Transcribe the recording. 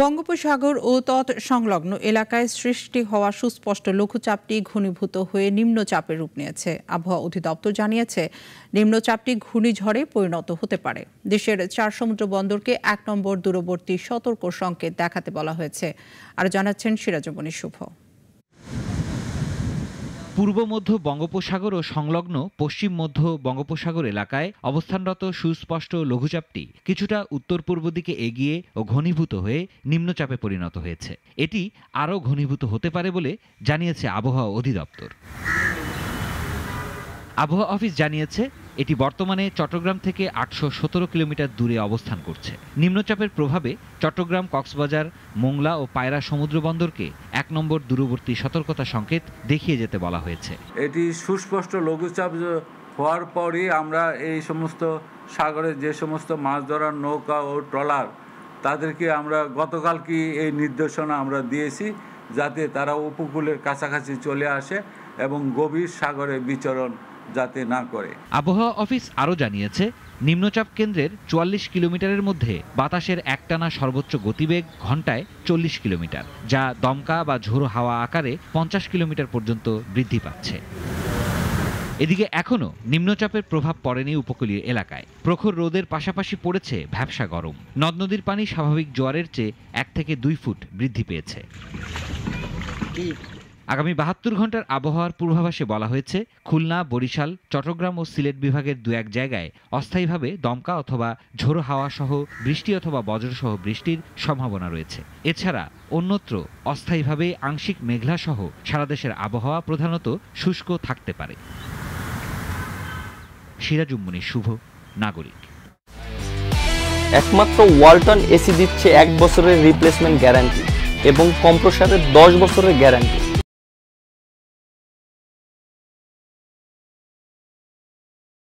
বঙ্গোপসাগর ও তৎ সংলগ্ন এলাকায় সৃষ্টি হওয়া সুস্পষ্ট লঘুচাপটি ঘনীভূত হয়ে নিম্নচাপের রূপ নিয়েছে। আবহাওয়া অধিদপ্তর জানিয়েছে, নিম্নচাপটি ঘূর্ণিঝড়ে পরিণত হতে পারে। দেশের 4 সমুদ্র বন্দরকে 1 নম্বর দূরবর্তী সতর্ক সংকেত দেখাতে বলা হয়েছে। আর জানাচ্ছেন সিরাজুমণি শুভ। পূর্ব মধ্য বঙ্গোপসাগর ও সংলগ্ন পশ্চিম মধ্য বঙ্গোপসাগর এলাকায় অবস্থানরত সুস্পষ্ট লঘুচাপটি কিছুটা উত্তর পূর্ব দিকে এগিয়ে ও ঘনীভূত হয়ে নিম্নচাপে পরিণত হয়েছে। এটি আরও ঘনীভূত হতে পারে বলে জানিয়েছে আবহাওয়া অধিদপ্তর। আবহাওয়া অফিস জানিয়েছে, এটি বর্তমানে চট্টগ্রাম থেকে 817 কিলোমিটার দূরে অবস্থান করছে। নিম্নচাপের প্রভাবে চট্টগ্রাম, কক্সবাজার, মোংলা ও পায়রা সমুদ্র বন্দরকে 1 নম্বর দূরবর্তী সতর্কতা সংকেত দেখিয়ে যেতে বলা হয়েছে। এটি সুস্পষ্ট লঘুচাপ হওয়ার পরই আমরা এই সমস্ত সাগরে যে সমস্ত মাছ ধরার নৌকা ও ট্রলার তাদেরকে আমরা গতকালকে এই নির্দেশনা আমরা দিয়েছি, যাতে তারা উপকূলের কাছাকাছি চলে আসে এবং গভীর সাগরে বিচরণ যাতে না করে। আবহাওয়া অফিস আরও জানিয়েছে, নিম্নচাপ কেন্দ্রের 44 কিলোমিটারের মধ্যে বাতাসের একটানা সর্বোচ্চ গতিবেগ ঘন্টায় 40 কিলোমিটার, যা দমকা বা ঝোড়ো হাওয়া আকারে 50 কিলোমিটার পর্যন্ত বৃদ্ধি পাচ্ছে। এদিকে এখনও নিম্নচাপের প্রভাব পড়েনি উপকূলীয় এলাকায়। প্রখর রোদের পাশাপাশি পড়েছে ভ্যাপসা গরম। নদ নদীর পানি স্বাভাবিক জোয়ারের চেয়ে 1 থেকে 2 ফুট বৃদ্ধি পেয়েছে। আগামী 72 ঘন্টার আবহাওয়ার পূর্বাভাসে বলা হয়েছে, খুলনা, বরিশাল, চট্টগ্রাম ও সিলেট বিভাগের 2-1 জায়গায় অস্থায়ীভাবে দমকা অথবা ঝোড়ো হাওয়া সহ বৃষ্টি অথবা বজ্রসহ বৃষ্টির সম্ভাবনা রয়েছে। এছাড়া অন্যত্র অস্থায়ীভাবে আংশিক মেঘলা সহ সারা দেশের আবহাওয়া প্রধানত শুষ্ক থাকতে পারে। সিরাজুমণি শুভ, নাগরিক। একমাত্র ওয়ালটন এসি দিচ্ছে 1 বছরের রিপ্লেসমেন্ট গ্যারান্টি এবং কম্প্রেসারের 10 বছরের গ্যারান্টি।